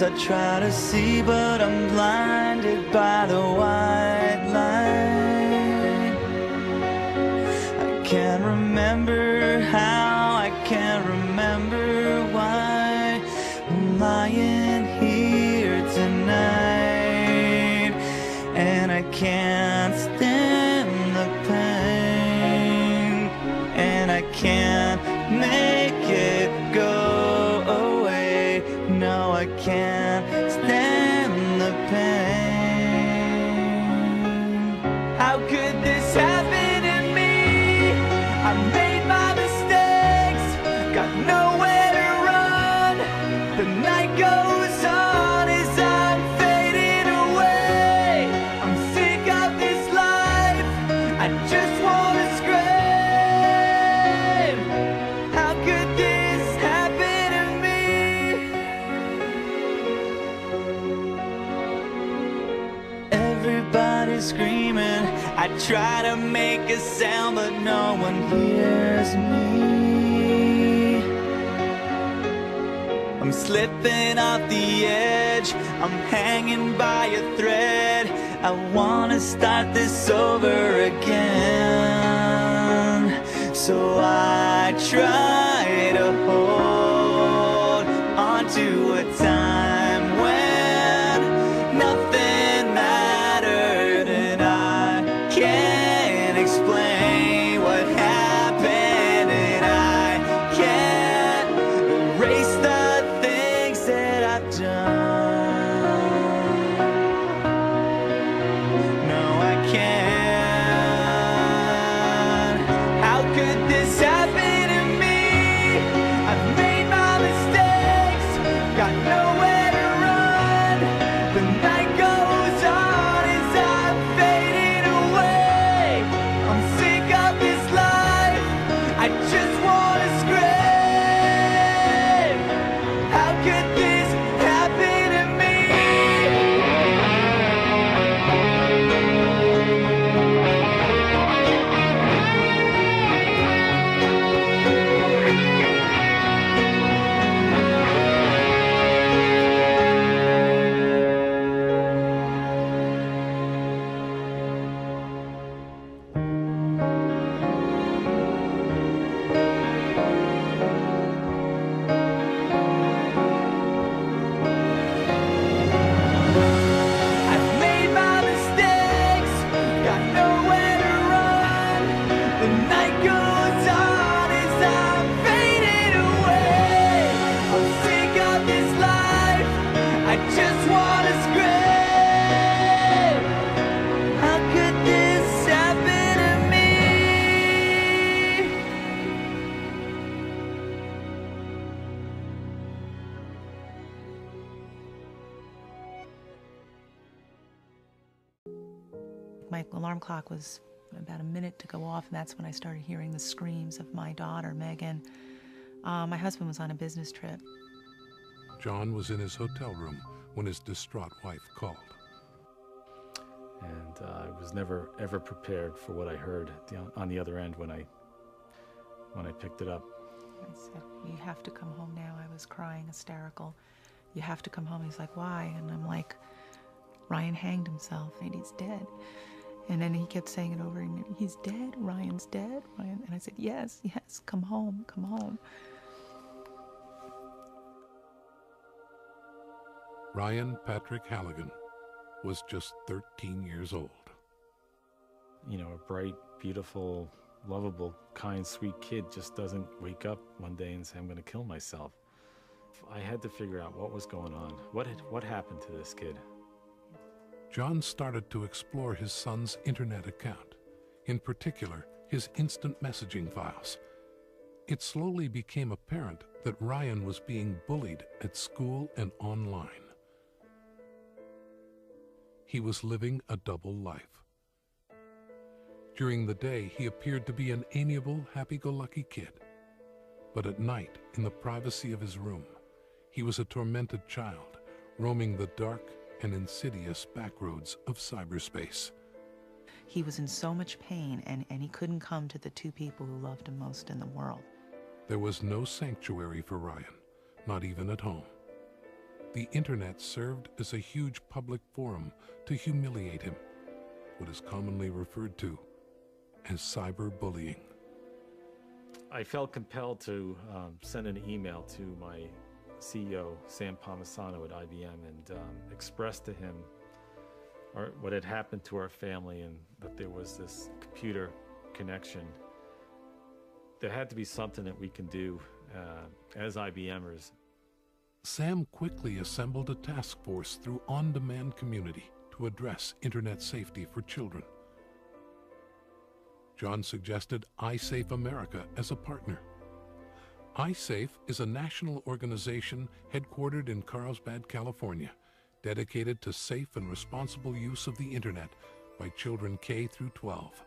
I try to see, but I'm blinded by the white light. I can't remember how, I can't remember why I'm lying here tonight, and I can't stand the pain, and I can't make it go away. No, I can't stand the pain. How could this happen to me? I made my mistakes, got nowhere to run. The night goes on as I'm fading away. I'm sick of this life, I just wanna scream. How could this happen to me? Everybody's screaming, I try to make a sound, but no one hears me. I'm slipping off the edge, I'm hanging by a thread. I wanna start this over again. So I try to hold on to a time when nothing mattered, and I can't explain what happened, and I can't erase the things that I've done. No, I can't. How could this happen to me? I've made my mistakes, got nowhere to run. The night goes on as I'm fading away. I'm sick of this life, I just wanna scream. How could this happen to me? I've made my mistakes, got nowhere to run. The night goes on as I'm fading away. I'm sick of this life, I just wanna scream. How could this happen to me? My alarm clock was about a minute to go off, and that's when I started hearing the screams of my daughter, Megan. My husband was on a business trip. John was in his hotel room when his distraught wife called. And I was never ever prepared for what I heard on the other end when I picked it up. I said, "You have to come home now." I was crying, hysterical. "You have to come home." He's like, "Why?" And I'm like, "Ryan hanged himself and he's dead." And then he kept saying it over again, "He's dead, Ryan's dead, Ryan." And I said, yes, come home, come home. Ryan Patrick Halligan was just 13 years old. You know, a bright, beautiful, lovable, kind, sweet kid just doesn't wake up one day and say, "I'm going to kill myself." I had to figure out what was going on. What happened to this kid? John started to explore his son's internet account, in particular, his instant messaging files. It slowly became apparent that Ryan was being bullied at school and online. He was living a double life. During the day, he appeared to be an amiable, happy-go-lucky kid. But at night, in the privacy of his room, he was a tormented child, roaming the dark and insidious backroads of cyberspace. He was in so much pain, and he couldn't come to the two people who loved him most in the world. There was no sanctuary for Ryan, not even at home. the internet served as a huge public forum to humiliate him, what is commonly referred to as cyberbullying. I felt compelled to send an email to my CEO, Sam Palmisano at IBM, and express to him what had happened to our family and that there was this computer connection. There had to be something that we can do as IBMers. Sam quickly assembled a task force through on-demand community to address internet safety for children. John suggested iSafe America as a partner. iSafe is a national organization headquartered in Carlsbad, California, dedicated to safe and responsible use of the internet by children K through 12.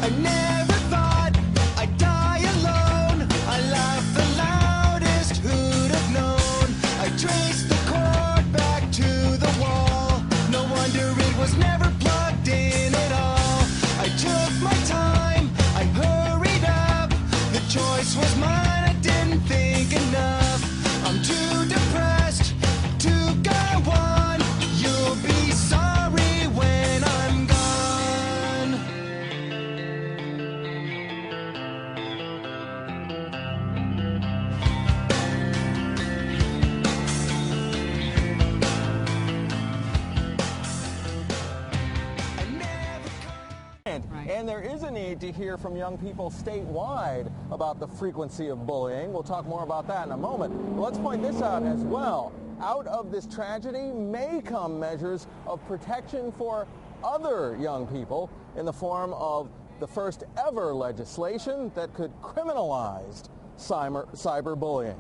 I never thought I'd die alone. I laughed the loudest, who'd have known? I traced the cord back to the wall. No wonder it was never plugged in at all. I took my time, I hurried up. The choice was mine, I didn't think enough. I'm too depressed to go on. You'll be sorry when I'm gone. And there is a need to hear from young people statewide about the frequency of bullying. We'll talk more about that in a moment. But let's point this out as well. Out of this tragedy may come measures of protection for other young people in the form of the first ever legislation that could criminalize cyberbullying.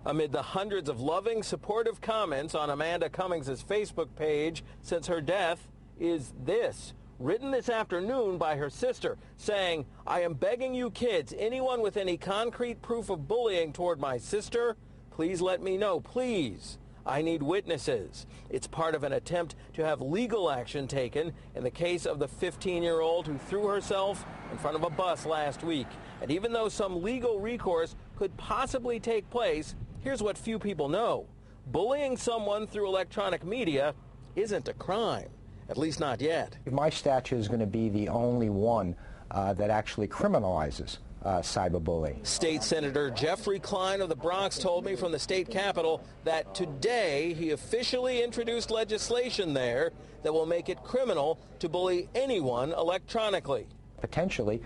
Amid the hundreds of loving, supportive comments on Amanda Cummings' Facebook page since her death is this, written this afternoon by her sister, saying, "I am begging you kids, anyone with any concrete proof of bullying toward my sister, please let me know, please. I need witnesses." It's part of an attempt to have legal action taken in the case of the 15-year-old who threw herself in front of a bus last week. And even though some legal recourse could possibly take place, here's what few people know. Bullying someone through electronic media isn't a crime. At least not yet. My statute is going to be the only one that actually criminalizes cyberbullying. State Senator Jeffrey Klein of the Bronx told me from the state capitol that today he officially introduced legislation there that will make it criminal to bully anyone electronically. Potentially,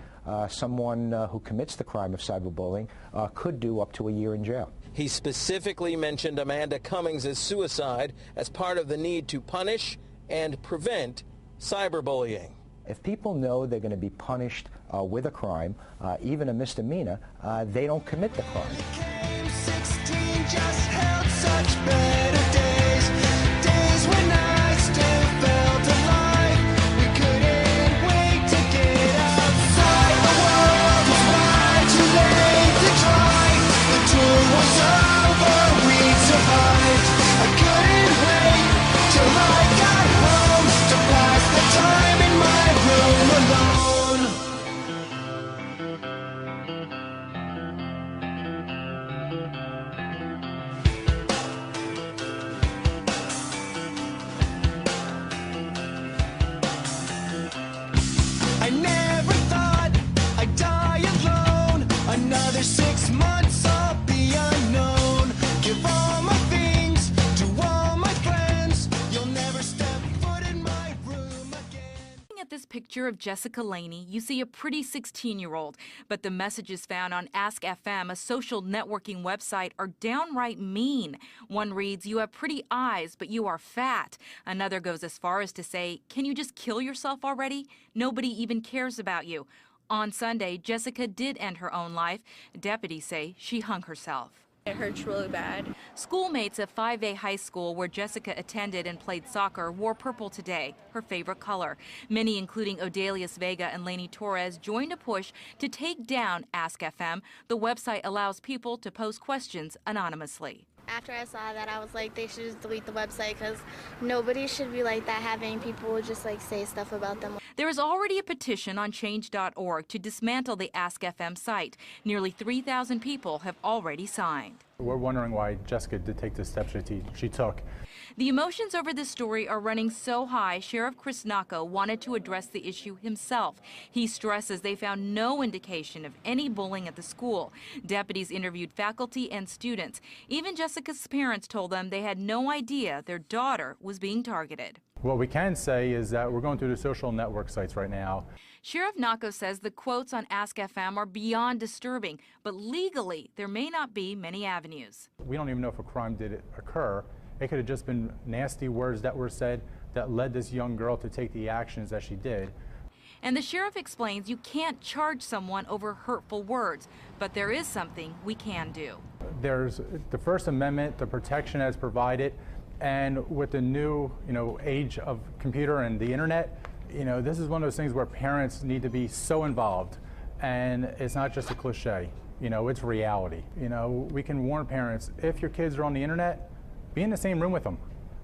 someone who commits the crime of cyberbullying could do up to a year in jail. He specifically mentioned Amanda Cummings' suicide as part of the need to punish and prevent cyberbullying. If people know they're going to be punished with a crime, even a misdemeanor, they don't commit the crime. Became 16, just held such better days. Days when I still felt alive. We couldn't wait to get outside. The world was far too late to try. The tour was over, we survived. I couldn't wait till I got home to pass the time in my room alone. I never thought I'd die alone. Another 6 months I'll be unknown. Give all my things to all my friends. You'll never step foot in my room again. Looking at this picture of Jessica Laney, you see a pretty 16-year-old, but the messages found on Ask FM, a social networking website, are downright mean. One reads, "You have pretty eyes, but you are fat." Another goes as far as to say, "Can you just kill yourself already? Nobody even cares about you." On Sunday, Jessica did end her own life. Deputies say she hung herself. It hurts really bad. Schoolmates at 5A High School, where Jessica attended and played soccer, wore purple today, her favorite color. Many, including Odalius Vega and Lainey Torres, joined a push to take down Ask FM. The website allows people to post questions anonymously. After I saw that, I was like, they should just delete the website because nobody should be like that, having people just like say stuff about them. There is already a petition on change.org to dismantle the Ask FM site. Nearly 3,000 people have already signed. We're wondering why Jessica did take the steps she took. The emotions over this story are running so high, Sheriff Chris Nacco wanted to address the issue himself. He stresses they found no indication of any bullying at the school. Deputies interviewed faculty and students. Even Jessica's parents told them they had no idea their daughter was being targeted. What we can say is that we're going through the social network sites right now. Sheriff Nacco says the quotes on Ask FM are beyond disturbing, but legally there may not be many avenues. We don't even know if a crime did occur. It could have just been nasty words that were said that led this young girl to take the actions that she did. And the sheriff explains you can't charge someone over hurtful words, but there is something we can do. There's the First Amendment, the protection as provided, and with the new, age of computer and the internet, this is one of those things where parents need to be so involved, and it's not just a cliche. It's reality. We can warn parents, if your kids are on the internet, be in the same room with them.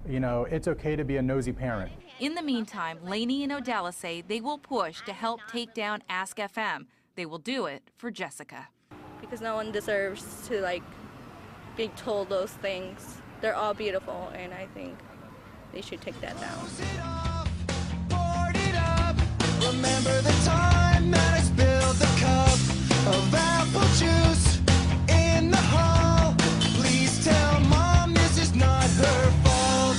It's okay to be a nosy parent. In the meantime, Laney and Odella say they will push to help take down Ask FM. They will do it for Jessica. Because no one deserves to be told those things. They're all beautiful, and I think they should take that down. Remember the time that I spilled the cup of apple juice in the hall. Please tell Mom this is not her fault.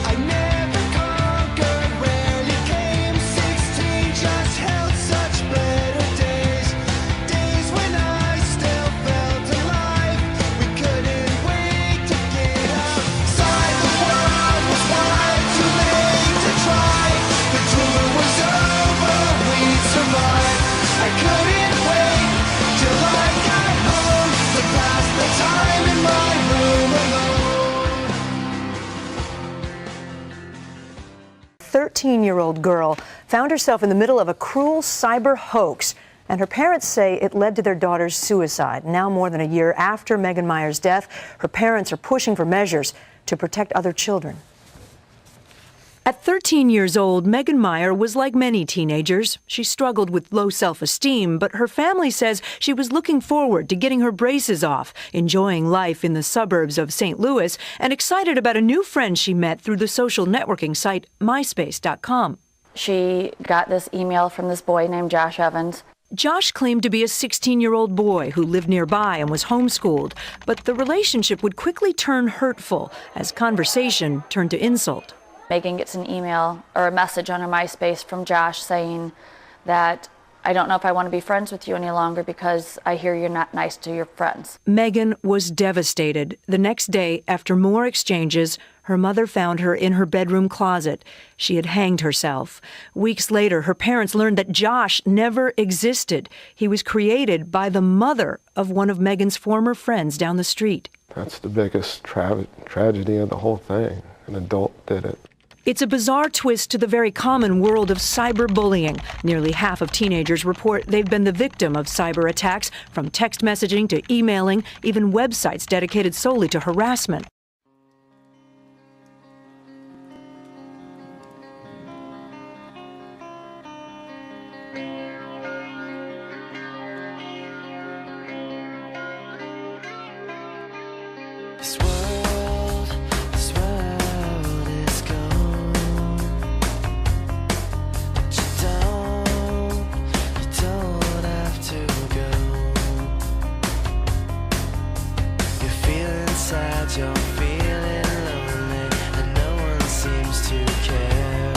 I never conquered where you came. 16 just held such better days. Days when I still felt alive. We couldn't wait to get outside. The world was wide, too late to try. The tour was over, we'd survive. I couldn't wait till I got home to pass the time in my room alone. 13-year-old girl found herself in the middle of a cruel cyber hoax, and her parents say it led to their daughter's suicide. Now, more than a year after Megan Meyer's death, her parents are pushing for measures to protect other children. At 13 years old, Megan Meyer was like many teenagers. She struggled with low self-esteem, but her family says she was looking forward to getting her braces off, enjoying life in the suburbs of St. Louis, and excited about a new friend she met through the social networking site myspace.com. She got this email from this boy named Josh Evans. Josh claimed to be a 16-year-old boy who lived nearby and was homeschooled, but the relationship would quickly turn hurtful as conversation turned to insult. Megan gets an email or a message on her MySpace from Josh saying that, I don't know if I want to be friends with you any longer because I hear you're not nice to your friends. Megan was devastated. The next day, after more exchanges, her mother found her in her bedroom closet. She had hanged herself. Weeks later, her parents learned that Josh never existed. He was created by the mother of one of Megan's former friends down the street. That's the biggest tragedy of the whole thing. An adult did it. It's a bizarre twist to the very common world of cyberbullying. Nearly half of teenagers report they've been the victim of cyber attacks, from text messaging to emailing, even websites dedicated solely to harassment. This world is gone. But you don't have to go. You feel inside, you're feeling lonely, and no one seems to care.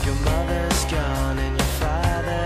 Your mother's gone and your father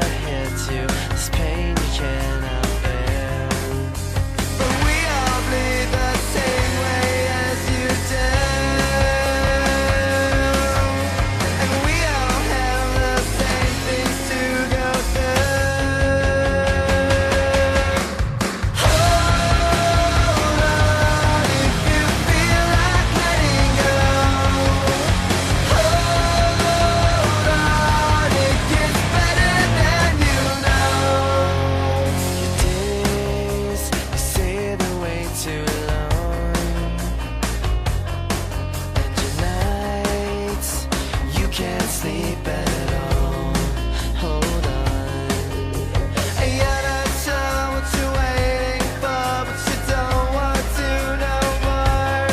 sleep at all. Hold on. You're not sure what you're waiting for, but you don't want to no more.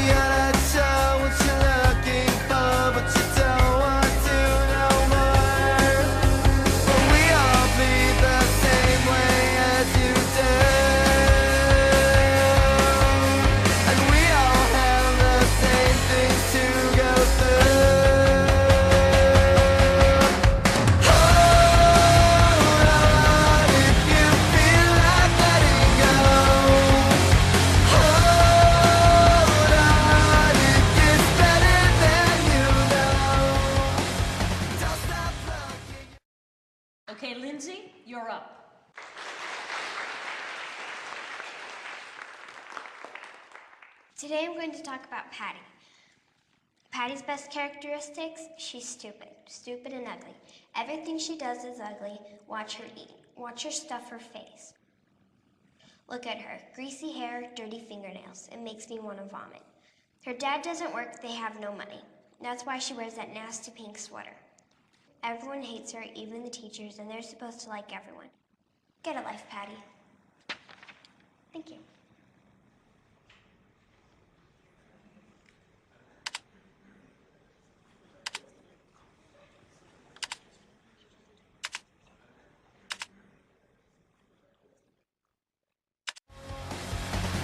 You're not sure what you're looking for, but you don't want to no more. But we all bleed the same way as you do, and we all have the same things to go through. Hold on if you feel like letting go. Hold on if it's better than you know. Don't stop looking. Okay, Lindsay, you're up. Today I'm going to talk about Patty. Patty's best characteristics, she's stupid. Stupid and ugly. Everything she does is ugly. Watch her eat. Watch her stuff her face. Look at her. Greasy hair, dirty fingernails. It makes me want to vomit. Her dad doesn't work, they have no money. That's why she wears that nasty pink sweater. Everyone hates her, even the teachers, and they're supposed to like everyone. Get a life, Patty. Thank you.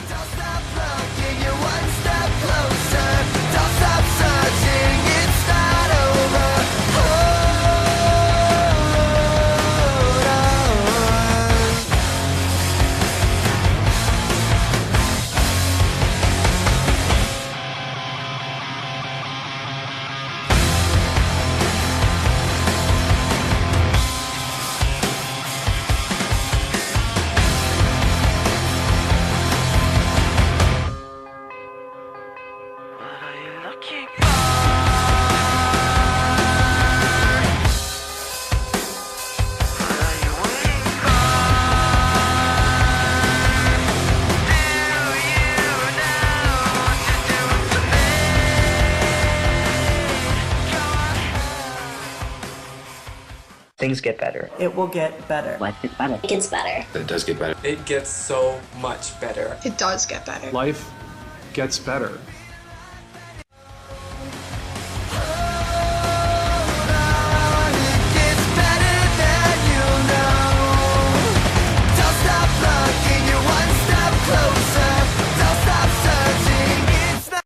Don't stop looking, you're one step closer. Don't stop searching, it's not over. Hold on. What are you looking for? What are you waiting for? Do you know what you're doing to me? Go on. Things get better. It will get better. Life gets better. It gets better. It does get better. It gets so much better. It does get better. Life gets better.